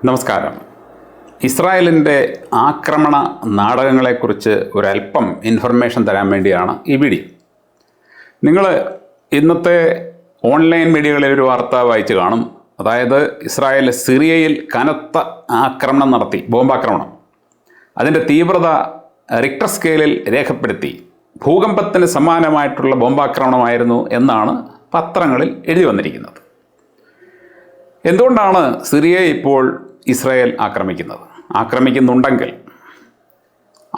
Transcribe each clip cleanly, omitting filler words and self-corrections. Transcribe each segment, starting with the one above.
നമസ്കാരം. ഇസ്രായേലിൻ്റെ ആക്രമണ നാടകങ്ങളെക്കുറിച്ച് ഒരല്പം ഇൻഫർമേഷൻ തരാൻ വേണ്ടിയാണ് ഈ വീഡിയോ. നിങ്ങൾ ഇന്നത്തെ ഓൺലൈൻ മീഡിയകളിൽ ഒരു വാർത്ത വായിച്ച് കാണും. അതായത് ഇസ്രായേൽ സിറിയയിൽ കനത്ത ആക്രമണം നടത്തി, ബോംബാക്രമണം. അതിൻ്റെ തീവ്രത റിക്ടർ സ്കെയിലിൽ രേഖപ്പെടുത്തി. ഭൂകമ്പത്തിന് സമാനമായിട്ടുള്ള ബോംബാക്രമണമായിരുന്നു എന്നാണ് പത്രങ്ങളിൽ എഴുതി വന്നിരിക്കുന്നത്. എന്തുകൊണ്ടാണ് സിറിയയെ ഇപ്പോൾ ഇസ്രായേൽ ആക്രമിക്കുന്നുണ്ടെങ്കിൽ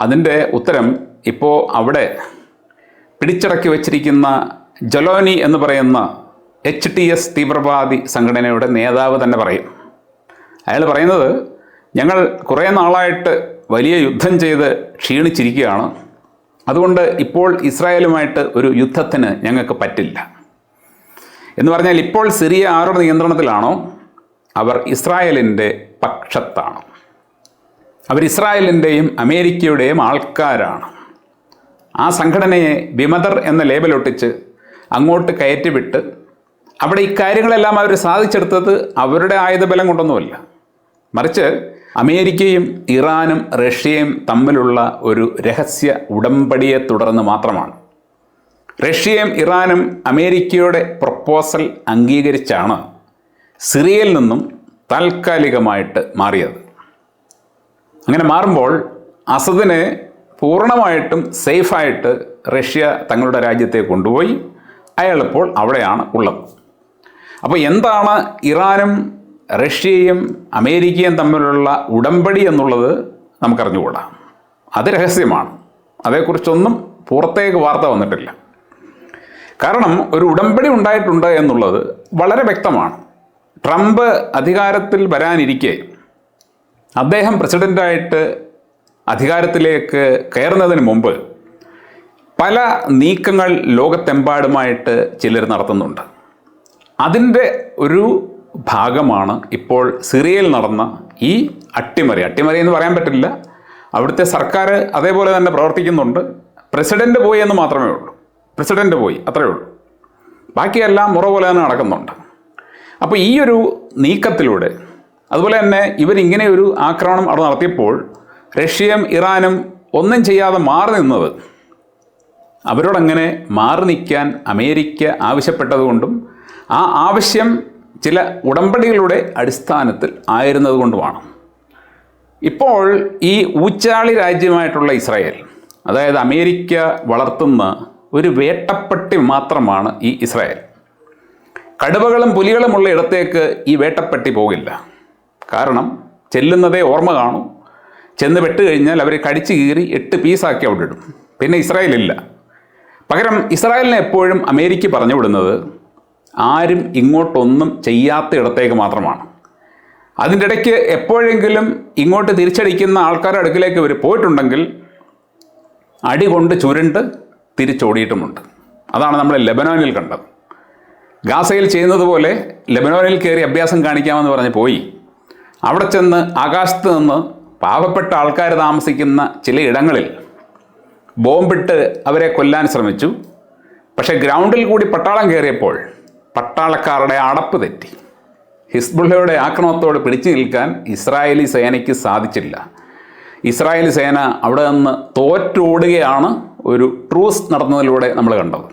അതിൻ്റെ ഉത്തരം ഇപ്പോൾ അവിടെ പിടിച്ചടക്കി വച്ചിരിക്കുന്ന ജലോനി എന്ന് പറയുന്ന HTS തീവ്രവാദി സംഘടനയുടെ നേതാവ് തന്നെ പറയും. അയാൾ പറയുന്നത്, ഞങ്ങൾ കുറേ നാളായിട്ട് വലിയ യുദ്ധം ചെയ്ത് ക്ഷീണിച്ചിരിക്കുകയാണ്, അതുകൊണ്ട് ഇപ്പോൾ ഇസ്രായേലുമായിട്ട് ഒരു യുദ്ധത്തിന് ഞങ്ങൾക്ക് പറ്റില്ല എന്ന് പറഞ്ഞാൽ, ഇപ്പോൾ സിറിയ ആരുടെ നിയന്ത്രണത്തിലാണോ അവർ ഇസ്രായേലിൻ്റെ പക്ഷത്താണ്. അവർ ഇസ്രായേലിൻ്റെയും അമേരിക്കയുടെയും ആൾക്കാരാണ്. ആ സംഘടനയെ വിമതർ എന്ന ലേബലൊട്ടിച്ച് അങ്ങോട്ട് കയറ്റിവിട്ട് അവിടെ ഇക്കാര്യങ്ങളെല്ലാം അവർ സാധിച്ചെടുത്തത് അവരുടെ ആയുധബലം കൊണ്ടൊന്നുമല്ല, മറിച്ച് അമേരിക്കയും ഇറാനും റഷ്യയും തമ്മിലുള്ള ഒരു രഹസ്യ ഉടമ്പടിയെ തുടർന്ന് മാത്രമാണ്. റഷ്യയും ഇറാനും അമേരിക്കയുടെ പ്രപ്പോസൽ അംഗീകരിച്ചാണ് സിറിയയിൽ നിന്നും താൽക്കാലികമായിട്ട് മാറിയത്. അങ്ങനെ മാറുമ്പോൾ അസദിനെ പൂർണ്ണമായിട്ടും സേഫായിട്ട് റഷ്യ തങ്ങളുടെ രാജ്യത്തെ കൊണ്ടുപോയി. അയാളിപ്പോൾ അവിടെയാണ് ഉള്ളത്. അപ്പോൾ എന്താണ് ഇറാനും റഷ്യയും അമേരിക്കയും തമ്മിലുള്ള ഉടമ്പടി എന്നുള്ളത് നമുക്കറിഞ്ഞുകൂടാ. അത് രഹസ്യമാണ്. അതേക്കുറിച്ചൊന്നും പുറത്തേക്ക് വാർത്ത വന്നിട്ടില്ല. കാരണം ഒരു ഉടമ്പടി ഉണ്ടായിട്ടുണ്ട് എന്നുള്ളത് വളരെ വ്യക്തമാണ്. ട്രംപ് അധികാരത്തിൽ വരാനിരിക്കെ അദ്ദേഹം പ്രസിഡൻ്റായിട്ട് അധികാരത്തിലേക്ക് കയറുന്നതിന് മുമ്പ് പല നീക്കങ്ങൾ ലോകത്തെമ്പാടുമായിട്ട് ചിലർ നടത്തുന്നുണ്ട്. അതിൻ്റെ ഒരു ഭാഗമാണ് ഇപ്പോൾ സിറിയയിൽ നടന്ന ഈ അട്ടിമറി എന്ന് പറയാൻ പറ്റില്ല. അവിടുത്തെ സർക്കാർ അതേപോലെ തന്നെ പ്രവർത്തിക്കുന്നുണ്ട്. പ്രസിഡൻ്റ് പോയി എന്ന് മാത്രമേ ഉള്ളൂ. പ്രസിഡൻ്റ് പോയി, അത്രയേ ഉള്ളൂ. ബാക്കിയെല്ലാം മുറ പോലെ തന്നെ നടക്കുന്നുണ്ട്. അപ്പോൾ ഈ ഒരു നീക്കത്തിലൂടെ, അതുപോലെ തന്നെ ഇവരിങ്ങനെ ഒരു ആക്രമണം അവിടെ നടത്തിയപ്പോൾ റഷ്യയും ഇറാനും ഒന്നും ചെയ്യാതെ മാറി നിന്നത്, അവരോടങ്ങനെ മാറി നിൽക്കാൻ അമേരിക്ക ആവശ്യപ്പെട്ടതുകൊണ്ടും ആ ആവശ്യം ചില ഉടമ്പടികളുടെ അടിസ്ഥാനത്തിൽ ആയിരുന്നതുകൊണ്ടുമാണ്. ഇപ്പോൾ ഈ ഊച്ചാളി രാജ്യമായിട്ടുള്ള ഇസ്രായേൽ, അതായത് അമേരിക്ക വളർത്തുന്ന ഒരു വേട്ടപ്പട്ടി മാത്രമാണ് ഈ ഇസ്രായേൽ. കടുവകളും പുലികളുമുള്ള ഇടത്തേക്ക് ഈ വേട്ടപ്പട്ടി പോകില്ല. കാരണം ചെല്ലുന്നതേ ഓർമ്മ കാണും. ചെന്ന് വെട്ട് കഴിഞ്ഞാൽ അവർ കടിച്ചു കീറി 8 പീസാക്കി അവിടെ ഇടും. പിന്നെ ഇസ്രായേലില്ല. പകരം ഇസ്രായേലിനെ എപ്പോഴും അമേരിക്ക പറഞ്ഞു വിടുന്നത് ആരും ഇങ്ങോട്ടൊന്നും ചെയ്യാത്ത ഇടത്തേക്ക് മാത്രമാണ്. അതിൻ്റെ ഇടയ്ക്ക് എപ്പോഴെങ്കിലും ഇങ്ങോട്ട് തിരിച്ചടിക്കുന്ന ആൾക്കാരുടെ അടുക്കിലേക്ക് ഇവർ പോയിട്ടുണ്ടെങ്കിൽ അടി കൊണ്ട് ചുരുണ്ട് തിരിച്ചോടിയിട്ടുമുണ്ട്. അതാണ് നമ്മൾ ലെബനോനിൽ കണ്ടത്. ഗാസയിൽ ചെയ്യുന്നത് പോലെ ലെബനോനിൽ കയറി അഭ്യാസം കാണിക്കാമെന്ന് പറഞ്ഞ് പോയി. അവിടെ ചെന്ന് ആകാശത്ത് നിന്ന് പാവപ്പെട്ട ആൾക്കാർ താമസിക്കുന്ന ചില ഇടങ്ങളിൽ ബോംബിട്ട് അവരെ കൊല്ലാൻ ശ്രമിച്ചു. പക്ഷേ ഗ്രൗണ്ടിൽ കൂടി പട്ടാളം കയറിയപ്പോൾ പട്ടാളക്കാരുടെ അടപ്പ് തെറ്റി. ഹിസ്ബുള്ളയുടെ ആക്രമണത്തോട് പിടിച്ചു നിൽക്കാൻ ഇസ്രായേലി സേനയ്ക്ക് സാധിച്ചില്ല. ഇസ്രായേലി സേന അവിടെ നിന്ന് തോറ്റോടുകയാണ് ഒരു ട്രൂസ് നടന്നതിലൂടെ നമ്മൾ കണ്ടത്.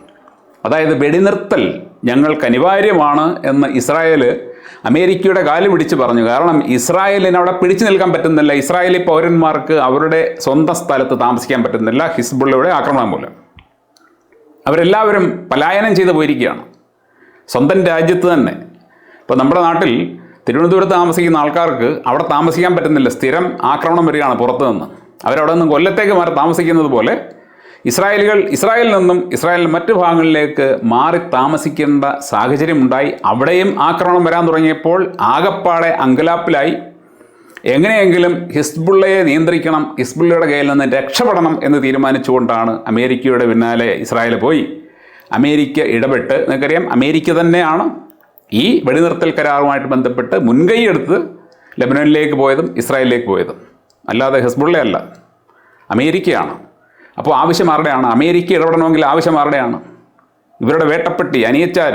അതായത് വെടിനിർത്തൽ ഞങ്ങൾക്ക് അനിവാര്യമാണ് എന്ന് ഇസ്രായേൽ അമേരിക്കയുടെ കാല് പിടിച്ച് പറഞ്ഞു. കാരണം ഇസ്രായേലിന് അവിടെ പിടിച്ചു നിൽക്കാൻ പറ്റുന്നില്ല. ഇസ്രായേലി പൗരന്മാർക്ക് അവരുടെ സ്വന്തം സ്ഥലത്ത് താമസിക്കാൻ പറ്റുന്നില്ല ഹിസ്ബുള്ളയുടെ ആക്രമണം മൂലം. അവരെല്ലാവരും പലായനം ചെയ്ത് പോയിരിക്കുകയാണ് സ്വന്തം രാജ്യത്ത് തന്നെ. ഇപ്പോൾ നമ്മുടെ നാട്ടിൽ തിരുവനന്തപുരത്ത് താമസിക്കുന്ന ആൾക്കാർക്ക് അവിടെ താമസിക്കാൻ പറ്റുന്നില്ല. സ്ഥിരം ആക്രമണം വരികയാണ് പുറത്തു നിന്ന്. അവരവിടെ നിന്ന് കൊല്ലത്തേക്ക് മാറി താമസിക്കുന്നത് പോലെ ഇസ്രായേലിൽ നിന്നും ഇസ്രായേലിൻ്റെ മറ്റു ഭാഗങ്ങളിലേക്ക് മാറി താമസിക്കേണ്ട സാഹചര്യം ഉണ്ടായി. അവിടെയും ആക്രമണം വരാൻ തുടങ്ങിയപ്പോൾ ആകപ്പാടെ അങ്കലാപ്പിലായി. എങ്ങനെയെങ്കിലും ഹിസ്ബുള്ളയെ നിയന്ത്രിക്കണം, ഹിസ്ബുള്ളയുടെ കയ്യിൽ നിന്ന് രക്ഷപ്പെടണം എന്ന് തീരുമാനിച്ചുകൊണ്ടാണ് അമേരിക്കയുടെ പിന്നാലെ ഇസ്രായേൽ പോയി. അമേരിക്ക ഇടപെട്ട്, നിങ്ങൾക്കറിയാം, അമേരിക്ക തന്നെയാണ് ഈ വെടിനിർത്തൽ കരാറുമായിട്ട് ബന്ധപ്പെട്ട് മുൻകൈയെടുത്ത് ലെബനോനിലേക്ക് പോയതും ഇസ്രായേലിലേക്ക് പോയതും. അല്ലാതെ ഹിസ്ബുള്ളയല്ല, അമേരിക്കയാണ്. അപ്പോൾ ആവശ്യം ആരുടെയാണ്? അമേരിക്ക ഇടപെടണമെങ്കിൽ ആവശ്യം ആരുടെയാണ്? ഇവരുടെ വേട്ടപ്പെട്ടി അനിയച്ചാർ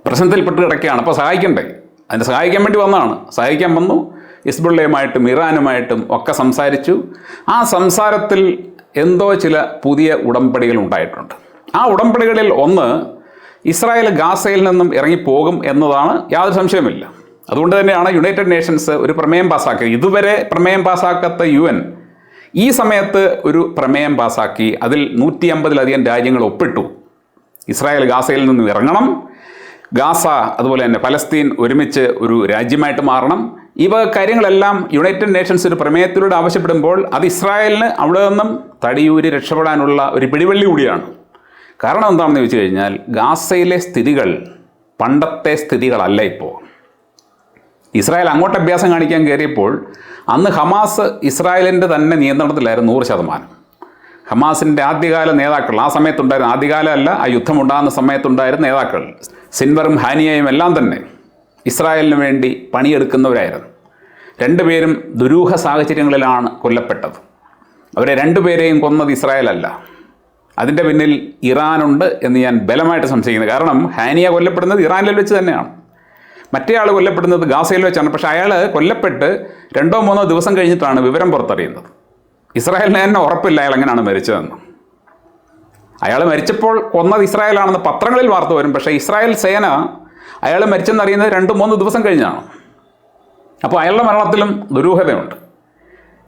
പ്രശ്നത്തിൽപ്പെട്ട് കിടക്കുകയാണ്. അപ്പോൾ സഹായിക്കണ്ടേ? അതിനെ സഹായിക്കാൻ വേണ്ടി വന്നതാണ്. സഹായിക്കാൻ വന്നു. ഹിസ്ബുള്ളയുമായിട്ടും ഇറാനുമായിട്ടും ഒക്കെ സംസാരിച്ചു. ആ സംസാരത്തിൽ എന്തോ ചില പുതിയ ഉടമ്പടികൾ ഉണ്ടായിട്ടുണ്ട്. ആ ഉടമ്പടികളിൽ ഒന്ന്, ഇസ്രായേൽ ഗാസയിൽ നിന്നും ഇറങ്ങിപ്പോകും എന്നതാണ്, യാതൊരു സംശയമില്ല. അതുകൊണ്ട് തന്നെയാണ് യുണൈറ്റഡ് നേഷൻസ് ഒരു പ്രമേയം പാസ്സാക്കിയത്. ഇതുവരെ പ്രമേയം പാസ്സാക്കാത്ത UN ഈ സമയത്ത് ഒരു പ്രമേയം പാസ്സാക്കി. അതിൽ 150-ലധികം രാജ്യങ്ങൾ ഒപ്പിട്ടു. ഇസ്രായേൽ ഗാസയിൽ നിന്നും ഇറങ്ങണം, ഗാസ അതുപോലെ തന്നെ പലസ്തീൻ ഒരുമിച്ച് ഒരു രാജ്യമായിട്ട് മാറണം. ഇവ കാര്യങ്ങളെല്ലാം യുണൈറ്റഡ് നേഷൻസ് ഒരു പ്രമേയത്തിലൂടെ ആവശ്യപ്പെടുമ്പോൾ അത് ഇസ്രായേലിന് അവിടെ നിന്നും തടിയൂരി രക്ഷപ്പെടാനുള്ള ഒരു പിടിവള്ളി കൂടിയാണ്. കാരണം എന്താണെന്ന് ചോദിച്ചു കഴിഞ്ഞാൽ, ഗാസയിലെ സ്ഥിതികൾ പണ്ടത്തെ സ്ഥിതികളല്ല ഇപ്പോൾ. ഇസ്രായേൽ അങ്ങോട്ട് അഭ്യാസം കാണിക്കാൻ കയറിയപ്പോൾ അന്ന് ഹമാസ് ഇസ്രായേലിൻ്റെ തന്നെ നിയന്ത്രണത്തിലായിരുന്നു 100%. ഹമാസിൻ്റെ ആദ്യകാല നേതാക്കൾ ആ സമയത്തുണ്ടായിരുന്ന, ആദ്യകാലമല്ല, ആ യുദ്ധമുണ്ടാകുന്ന സമയത്തുണ്ടായിരുന്ന നേതാക്കൾ സിൻവറും ഹാനിയയും എല്ലാം തന്നെ ഇസ്രായേലിന് വേണ്ടി പണിയെടുക്കുന്നവരായിരുന്നു. രണ്ടുപേരും ദുരൂഹ സാഹചര്യങ്ങളിലാണ് കൊല്ലപ്പെട്ടത്. അവരെ രണ്ടുപേരെയും കൊന്നത് ഇസ്രായേലല്ല. അതിൻ്റെ പിന്നിൽ ഇറാനുണ്ട് എന്ന് ഞാൻ ബലമായിട്ട് സംശയിക്കുന്നത്. കാരണം ഹാനിയ കൊല്ലപ്പെടുന്നത് ഇറാനിൽ വെച്ച് തന്നെയാണ്, മറ്റേ ആൾ കൊല്ലപ്പെടുന്നത് ഗാസയിൽ വെച്ചാണ്. പക്ഷേ അയാൾ കൊല്ലപ്പെട്ട് 2-3 ദിവസം കഴിഞ്ഞിട്ടാണ് വിവരം പുറത്തറിയുന്നത്. ഇസ്രായേലിന് തന്നെ ഉറപ്പില്ല അയാൾ എങ്ങനെയാണ് മരിച്ചതെന്ന്. അയാൾ മരിച്ചപ്പോൾ കൊന്നത് ഇസ്രായേലാണെന്ന് പത്രങ്ങളിൽ വാർത്ത വരും. പക്ഷേ ഇസ്രായേൽ സേന അയാൾ മരിച്ചെന്നറിയുന്നത് 2-3 ദിവസം കഴിഞ്ഞാണ്. അപ്പോൾ അയാളുടെ മരണത്തിലും ദുരൂഹതയുണ്ട്.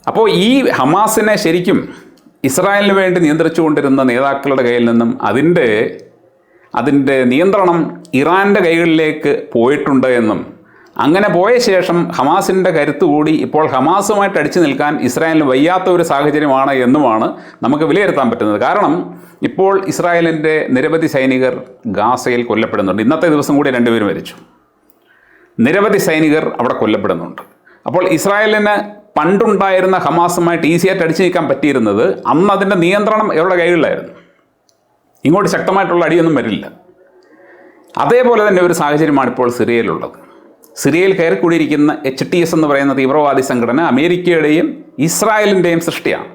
അപ്പോൾ ഈ ഹമാസിനെ ശരിക്കും ഇസ്രായേലിന് വേണ്ടി നിയന്ത്രിച്ചുകൊണ്ടിരുന്ന നേതാക്കളുടെ കയ്യിൽ നിന്നും അതിൻ്റെ നിയന്ത്രണം ഇറാൻ്റെ കൈകളിലേക്ക് പോയിട്ടുണ്ട് എന്നും, അങ്ങനെ പോയ ശേഷം ഹമാസിൻ്റെ കരുത്ത് കൂടി ഇപ്പോൾ ഹമാസുമായിട്ട് അടിച്ചു നിൽക്കാൻ ഇസ്രായേലിന് വയ്യാത്ത ഒരു സാഹചര്യമാണ് എന്നുമാണ് നമുക്ക് വിലയിരുത്താൻ പറ്റുന്നത്. കാരണം ഇപ്പോൾ ഇസ്രായേലിൻ്റെ നിരവധി സൈനികർ ഗാസയിൽ കൊല്ലപ്പെടുന്നുണ്ട്. ഇന്നത്തെ ദിവസം കൂടി 2 പേര് മരിച്ചു. നിരവധി സൈനികർ അവിടെ കൊല്ലപ്പെടുന്നുണ്ട്. അപ്പോൾ ഇസ്രായേലിന് പണ്ടുണ്ടായിരുന്ന ഹമാസുമായിട്ട് ഈസിയായിട്ട് അടിച്ചു നീക്കാൻ പറ്റിയിരുന്നത് അന്ന് അതിൻ്റെ നിയന്ത്രണം ഇവരുടെ കൈകളിലായിരുന്നു. ഇങ്ങോട്ട് ശക്തമായിട്ടുള്ള അടിയൊന്നും വരില്ല. അതേപോലെ തന്നെ ഒരു സാഹചര്യമാണ് ഇപ്പോൾ സിറിയയിലുള്ളത്. സിറിയയിൽ കയറിക്കൂടിയിരിക്കുന്ന HTS എന്ന് പറയുന്ന തീവ്രവാദി സംഘടന അമേരിക്കയുടെയും ഇസ്രായേലിൻ്റെയും സൃഷ്ടിയാണ്.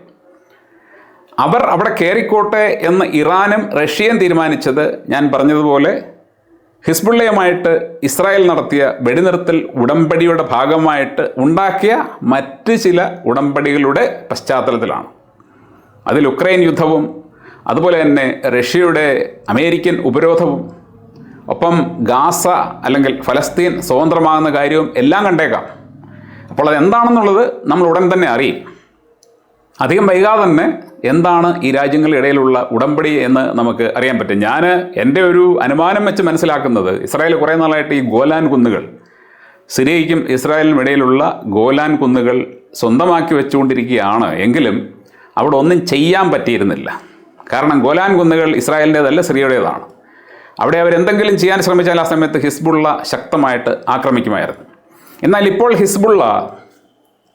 അവർ അവിടെ കയറിക്കോട്ടെ എന്ന് ഇറാനും റഷ്യയും തീരുമാനിച്ചത് ഞാൻ പറഞ്ഞതുപോലെ ഹിസ്ബുള്ളയുമായിട്ട് ഇസ്രായേൽ നടത്തിയ വെടിനിർത്തൽ ഉടമ്പടിയുടെ ഭാഗമായിട്ട് ഉണ്ടാക്കിയ മറ്റ് ചില ഉടമ്പടികളുടെ പശ്ചാത്തലത്തിലാണ്. അതിൽ ഉക്രൈൻ യുദ്ധവും അതുപോലെ തന്നെ റഷ്യയുടെ അമേരിക്കൻ ഉപരോധവും ഒപ്പം ഗാസ അല്ലെങ്കിൽ ഫലസ്തീൻ സ്വതന്ത്രമാകുന്ന കാര്യവും എല്ലാം കണ്ടേക്കാം. അപ്പോൾ അതെന്താണെന്നുള്ളത് നമ്മൾ ഉടൻ തന്നെ അറിയും. അധികം വൈകാതെ തന്നെ എന്താണ് ഈ രാജ്യങ്ങളുടെ ഇടയിലുള്ള ഉടമ്പടി എന്ന് നമുക്ക് അറിയാൻ പറ്റും. ഞാൻ എൻ്റെ ഒരു അനുമാനം വെച്ച് മനസ്സിലാക്കുന്നത്, ഇസ്രായേൽ കുറേ നാളായിട്ട് ഈ ഗോലാൻ കുന്നുകൾ, സിറിയയ്ക്കും ഇസ്രായേലിനും ഇടയിലുള്ള ഗോലാൻ കുന്നുകൾ സ്വന്തമാക്കി വെച്ചുകൊണ്ടിരിക്കുകയാണ്. എങ്കിലും അവിടെ ഒന്നും ചെയ്യാൻ പറ്റിയിരുന്നില്ല. കാരണം ഗോലാൻ കുന്നുകൾ ഇസ്രായേലിൻ്റേതല്ല, സിറിയയുടേതാണ്. അവിടെ അവരെന്തെങ്കിലും ചെയ്യാൻ ശ്രമിച്ചാൽ ആ സമയത്ത് ഹിസ്ബുള്ള ശക്തമായിട്ട് ആക്രമിക്കുമായിരുന്നു. എന്നാൽ ഇപ്പോൾ ഹിസ്ബുള്ള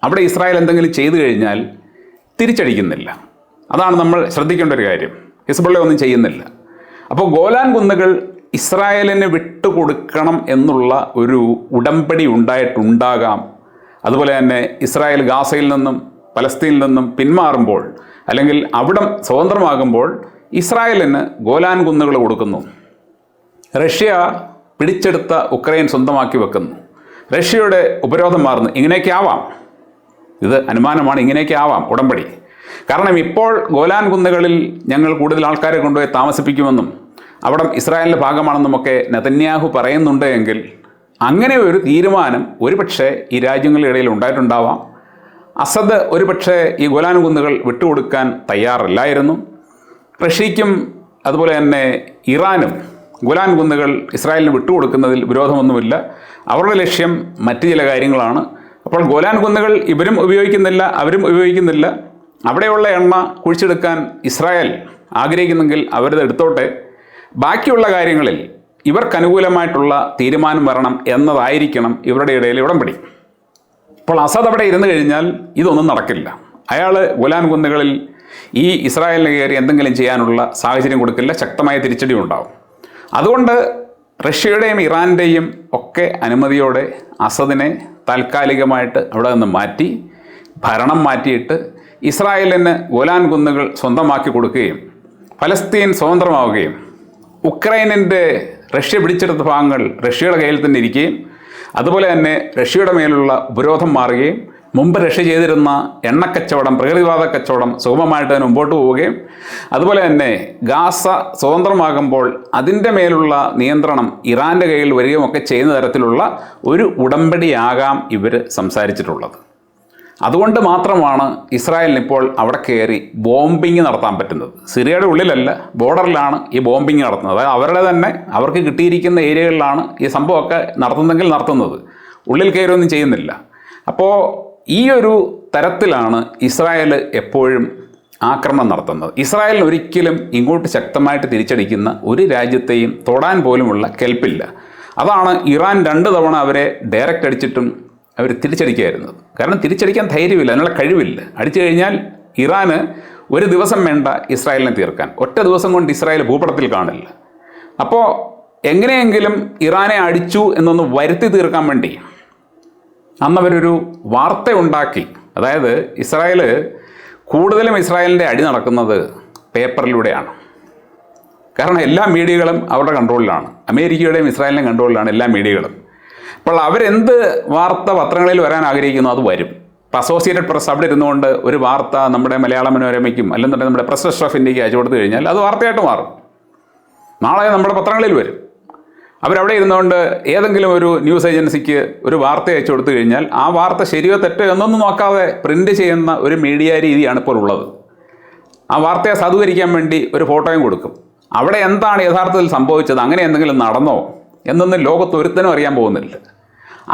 അവിടെ ഇസ്രായേൽ എന്തെങ്കിലും ചെയ്തു കഴിഞ്ഞാൽ തിരിച്ചടിക്കുന്നില്ല. അതാണ് നമ്മൾ ശ്രദ്ധിക്കേണ്ട ഒരു കാര്യം. ഹിസ്ബുള്ള ഒന്നും ചെയ്യുന്നില്ല. അപ്പോൾ ഗോലാൻ കുന്നുകൾ ഇസ്രായേലിന് വിട്ടുകൊടുക്കണം എന്നുള്ള ഒരു ഉടമ്പടി ഉണ്ടായിട്ടുണ്ടാകാം. അതുപോലെ തന്നെ ഇസ്രായേൽ ഗാസയിൽ നിന്നും പലസ്തീനിൽ നിന്നും പിന്മാറുമ്പോൾ അല്ലെങ്കിൽ അവിടം സ്വതന്ത്രമാകുമ്പോൾ ഇസ്രായേലിന് ഗോലാൻ കുന്നുകൾ കൊടുക്കുന്നു. റഷ്യ പിടിച്ചെടുത്ത ഉക്രൈൻ സ്വന്തമാക്കി വെക്കുന്നു. റഷ്യയുടെ ഉപരോധം മാറുന്നു. ഇങ്ങനെയൊക്കെ ആവാം. ഇത് അനുമാനമാണ്. ഇങ്ങനെയൊക്കെ ആവാം ഉടമ്പടി. കാരണം ഇപ്പോൾ ഗോലാൻ കുന്നുകളിൽ ഞങ്ങൾ കൂടുതൽ ആൾക്കാരെ കൊണ്ടുപോയി താമസിപ്പിക്കുമെന്നും അവിടം ഇസ്രായേലിൻ്റെ ഭാഗമാണെന്നുമൊക്കെ നെതന്യാഹു പറയുന്നുണ്ട് എങ്കിൽ അങ്ങനെ ഒരു തീരുമാനം ഒരുപക്ഷെ ഈ രാജ്യങ്ങളുടെ ഇടയിൽ ഉണ്ടായിട്ടുണ്ടാവാം. അസദ് ഒരുപക്ഷെ ഈ ഗോലാൻ കുന്നുകൾ വിട്ടുകൊടുക്കാൻ തയ്യാറല്ലായിരുന്നു. റഷ്യയ്ക്കും അതുപോലെ തന്നെ ഇറാനും ഗോലാൻ കുന്നുകൾ ഇസ്രായേലിന് വിട്ടുകൊടുക്കുന്നതിൽ വിരോധമൊന്നുമില്ല. അവരുടെ ലക്ഷ്യം മറ്റ് ചില കാര്യങ്ങളാണ്. അപ്പോൾ ഗോലാൻ കുന്നുകൾ ഇവരും ഉപയോഗിക്കുന്നില്ല, അവരും ഉപയോഗിക്കുന്നില്ല. അവിടെയുള്ള എണ്ണ കുഴിച്ചെടുക്കാൻ ഇസ്രായേൽ ആഗ്രഹിക്കുന്നെങ്കിൽ അവരത് എടുത്തോട്ടെ. ബാക്കിയുള്ള കാര്യങ്ങളിൽ ഇവർക്കനുകൂലമായിട്ടുള്ള തീരുമാനം വരണം എന്നതായിരിക്കണം ഇവരുടെ ഇടയിൽ ഉടമ്പടി. അപ്പോൾ അസദ് അവിടെ ഇരുന്ന് കഴിഞ്ഞാൽ ഇതൊന്നും നടക്കില്ല. അയാൾ ഗോലാൻ കുന്നുകളിൽ ഈ ഇസ്രായേലിന് കയറി എന്തെങ്കിലും ചെയ്യാനുള്ള സാഹചര്യം കൊടുക്കില്ല. ശക്തമായ തിരിച്ചടി ഉണ്ടാവും. അതുകൊണ്ട് റഷ്യയുടെയും ഇറാൻ്റെയും ഒക്കെ അനുമതിയോടെ അസദിനെ താൽക്കാലികമായിട്ട് അവിടെ നിന്ന് മാറ്റി ഭരണം മാറ്റിയിട്ട് ഇസ്രായേലിന് ഗോലാൻ കുന്നുകൾ സ്വന്തമാക്കി കൊടുക്കുകയും ഫലസ്തീൻ സ്വതന്ത്രമാവുകയും ഉക്രൈനിൻ്റെ റഷ്യ പിടിച്ചെടുത്ത ഭാഗങ്ങൾ റഷ്യയുടെ കയ്യിൽ തന്നെ ഇരിക്കുകയും അതുപോലെ തന്നെ റഷ്യയുടെ മേലുള്ള ഉപരോധം മാറുകയും മുമ്പ് റഷ്യ ചെയ്തിരുന്ന എണ്ണക്കച്ചവടം, പ്രകൃതിവാദ കച്ചവടം സുഗമമായിട്ട് തന്നെ മുമ്പോട്ട് പോവുകയും അതുപോലെ തന്നെ ഗാസ സ്വതന്ത്രമാകുമ്പോൾ അതിൻ്റെ മേലുള്ള നിയന്ത്രണം ഇറാൻ്റെ കയ്യിൽ വരികയും ഒക്കെ ചെയ്യുന്ന തരത്തിലുള്ള ഒരു ഉടമ്പടിയാകാം ഇവർ സംസാരിച്ചിട്ടുള്ളത്. അതുകൊണ്ട് മാത്രമാണ് ഇസ്രായേലിന് ഇപ്പോൾ അവിടെ കയറി ബോംബിങ് നടത്താൻ പറ്റുന്നത്. സിറിയയുടെ ഉള്ളിലല്ല, ബോർഡറിലാണ് ഈ ബോംബിങ് നടത്തുന്നത്. അതായത് അവരുടെ തന്നെ അവർക്ക് കിട്ടിയിരിക്കുന്ന ഏരിയകളിലാണ് ഈ സംഭവമൊക്കെ നടത്തുന്നെങ്കിൽ നടത്തുന്നത്, ഉള്ളിൽ കയറിയൊന്നും ചെയ്യുന്നില്ല. അപ്പോൾ ഈ ഒരു തരത്തിലാണ് ഇസ്രായേൽ എപ്പോഴും ആക്രമണം നടത്തുന്നത്. ഇസ്രായേലിന് ഒരിക്കലും ഇങ്ങോട്ട് ശക്തമായിട്ട് തിരിച്ചടിക്കുന്ന ഒരു രാജ്യത്തെയും തൊടാൻ പോലുമുള്ള കെൽപ്പില്ല. അതാണ് ഇറാൻ 2 തവണ അവരെ ഡയറക്റ്റ് അടിച്ചിട്ടും അവർ തിരിച്ചടിക്കുകയായിരുന്നത്. കാരണം തിരിച്ചടിക്കാൻ ധൈര്യമില്ല, അതിനുള്ള കഴിവില്ല. അടിച്ചു കഴിഞ്ഞാൽ ഇറാന് ഒരു ദിവസം വേണ്ട ഇസ്രായേലിനെ തീർക്കാൻ. ഒറ്റ ദിവസം കൊണ്ട് ഇസ്രായേൽ ഭൂപടത്തിൽ കാണില്ല. അപ്പോൾ എങ്ങനെയെങ്കിലും ഇറാനെ അടിച്ചു എന്നൊന്ന് വരുത്തി തീർക്കാൻ വേണ്ടി അന്നവരൊരു വാർത്ത ഉണ്ടാക്കി. അതായത് കൂടുതലും ഇസ്രായേലിൻ്റെ അടി നടക്കുന്നത് പേപ്പറിലൂടെയാണ്. കാരണം എല്ലാ മീഡിയകളും അവരുടെ കൺട്രോളിലാണ്. അമേരിക്കയുടെയും ഇസ്രായേലിൻ്റെയും കൺട്രോളിലാണ് എല്ലാ മീഡിയകളും. അപ്പോൾ അവരെന്ത് വാർത്ത പത്രങ്ങളിൽ വരാൻ ആഗ്രഹിക്കുന്നു അത് വരും. ഇപ്പോൾ അസോസിയേറ്റഡ് പ്രസ് അവിടെ ഇരുന്നുകൊണ്ട് ഒരു വാർത്ത നമ്മുടെ മലയാള മനോരമയ്ക്കും അല്ലെന്നുണ്ടെങ്കിൽ നമ്മുടെ പ്രസ് ട്രസ്റ്റ് ഓഫ് ഇന്ത്യക്ക് അയച്ചു കൊടുത്തു കഴിഞ്ഞാൽ അത് വാർത്തയായിട്ട് മാറും. നാളെ നമ്മുടെ പത്രങ്ങളിൽ വരും. അവരവിടെ ഇരുന്നുകൊണ്ട് ഏതെങ്കിലും ഒരു ന്യൂസ് ഏജൻസിക്ക് ഒരു വാർത്ത അയച്ചു കൊടുത്തു കഴിഞ്ഞാൽ ആ വാർത്ത ശരിയോ തെറ്റോ എന്നൊന്നും നോക്കാതെ പ്രിൻ്റ് ചെയ്യുന്ന ഒരു മീഡിയ രീതിയാണ് ഇപ്പോൾ ഉള്ളത്. ആ വാർത്തയെ സാധൂകരിക്കാൻ വേണ്ടി ഒരു ഫോട്ടോയും കൊടുക്കും. അവിടെ എന്താണ് യഥാർത്ഥത്തിൽ സംഭവിച്ചത്, അങ്ങനെ എന്തെങ്കിലും നടന്നോ എന്നൊന്നും ലോകത്ത് ഒരുത്തനും അറിയാൻ പോകുന്നില്ല.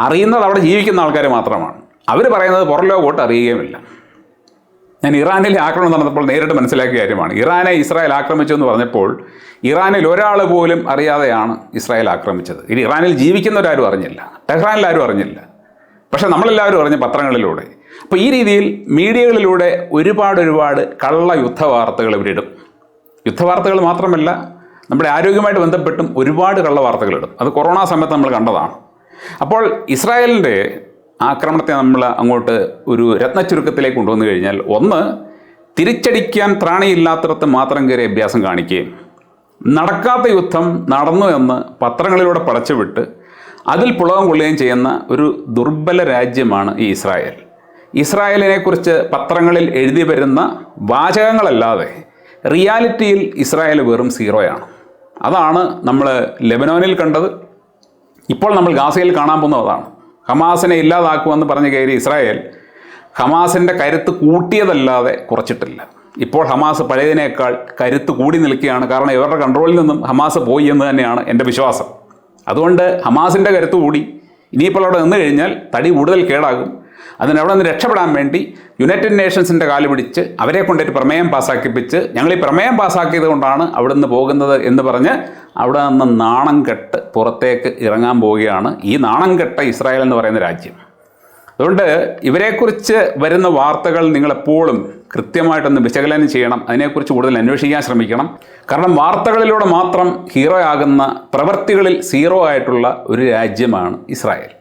അറിയുന്നത് അവിടെ ജീവിക്കുന്ന ആൾക്കാർ മാത്രമാണ്. അവർ പറയുന്നത് പുറം ലോകോട്ട് അറിയുകയുമില്ല. ഞാൻ ഇറാനിലെ ആക്രമണം നടന്നപ്പോൾ നേരിട്ട് മനസ്സിലാക്കിയ കാര്യമാണ്. ഇറാനെ ഇസ്രായേൽ ആക്രമിച്ചു എന്ന് പറഞ്ഞപ്പോൾ ഇറാനിൽ ഒരാൾ പോലും അറിയാതെയാണ് ഇസ്രായേൽ ആക്രമിച്ചത്. ഇനി ഇറാനിൽ ജീവിക്കുന്നവരാരും അറിഞ്ഞില്ല, ടെഹ്റാനിലാരും അറിഞ്ഞില്ല. പക്ഷേ നമ്മളെല്ലാവരും അറിഞ്ഞ പത്രങ്ങളിലൂടെ. അപ്പോൾ ഈ രീതിയിൽ മീഡിയകളിലൂടെ ഒരുപാട് കള്ള യുദ്ധവാർത്തകൾ ഇവരിടും. യുദ്ധവാർത്തകൾ മാത്രമല്ല, നമ്മുടെ ആരോഗ്യവുമായിട്ട് ബന്ധപ്പെട്ടും ഒരുപാട് കള്ള വാർത്തകളിടും. അത് കൊറോണ സമയത്ത് നമ്മൾ കണ്ടതാണ്. അപ്പോൾ ഇസ്രായേലിൻ്റെ ആക്രമണത്തെ നമ്മൾ അങ്ങോട്ട് ഒരു രത്നച്ചുരുക്കത്തിലേക്ക് കൊണ്ടുവന്നു കഴിഞ്ഞാൽ, ഒന്ന്, തിരിച്ചടിക്കാൻ ത്രാണിയില്ലാത്തിടത്ത് മാത്രം കയറി അഭ്യാസം കാണിക്കുകയും നടക്കാത്ത യുദ്ധം നടന്നു എന്ന് പത്രങ്ങളിലൂടെ പടച്ചുവിട്ട് അതിൽ പുളകം കൊള്ളുകയും ചെയ്യുന്ന ഒരു ദുർബല രാജ്യമാണ് ഈ ഇസ്രായേൽ. ഇസ്രായേലിനെക്കുറിച്ച് പത്രങ്ങളിൽ എഴുതി വരുന്ന വാചകങ്ങളല്ലാതെ റിയാലിറ്റിയിൽ ഇസ്രായേൽ വെറും സീറോയാണ്. അതാണ് നമ്മൾ ലെബനോനിൽ കണ്ടത്. ഇപ്പോൾ നമ്മൾ ഗാസയിൽ കാണാൻ പോകുന്നതാണ്. ഹമാസിനെ ഇല്ലാതാക്കുമെന്ന് പറഞ്ഞ് കയറി ഇസ്രായേൽ ഹമാസിൻ്റെ കരുത്ത് കൂട്ടിയതല്ലാതെ കുറച്ചിട്ടില്ല. ഇപ്പോൾ ഹമാസ് പഴയതിനേക്കാൾ കരുത്ത് കൂടി നിൽക്കുകയാണ്. കാരണം ഇവരുടെ കൺട്രോളിൽ നിന്നും ഹമാസ് പോയി എന്ന് തന്നെയാണ് എൻ്റെ വിശ്വാസം. അതുകൊണ്ട് ഹമാസിൻ്റെ കരുത്ത് കൂടി. ഇനിയിപ്പോൾ അവിടെ നിന്ന് കഴിഞ്ഞാൽ തടി കൂടുതൽ കേടാകും. അതിനവിടെ നിന്ന് രക്ഷപ്പെടാൻ വേണ്ടി യുണൈറ്റഡ് നേഷൻസിൻ്റെ കാല് പിടിച്ച് അവരെ കൊണ്ടൊരു പ്രമേയം പാസ്സാക്കിപ്പിച്ച് ഞങ്ങൾ ഈ പ്രമേയം പാസ്സാക്കിയത് കൊണ്ടാണ് അവിടെ നിന്ന് പോകുന്നത് എന്ന് പറഞ്ഞ് അവിടെ നിന്ന് നാണം കെട്ട് പുറത്തേക്ക് ഇറങ്ങാൻ പോവുകയാണ് ഈ നാണം കെട്ട ഇസ്രായേൽ എന്ന് പറയുന്ന രാജ്യം. അതുകൊണ്ട് ഇവരെക്കുറിച്ച് വരുന്ന വാർത്തകൾ നിങ്ങളെപ്പോഴും കൃത്യമായിട്ടൊന്ന് വിശകലനം ചെയ്യണം. അതിനെക്കുറിച്ച് കൂടുതൽ അന്വേഷിക്കാൻ ശ്രമിക്കണം. കാരണം വാർത്തകളിലൂടെ മാത്രം ഹീറോ ആകുന്ന, പ്രവൃത്തികളിൽ സീറോ ആയിട്ടുള്ള ഒരു രാജ്യമാണ് ഇസ്രായേൽ.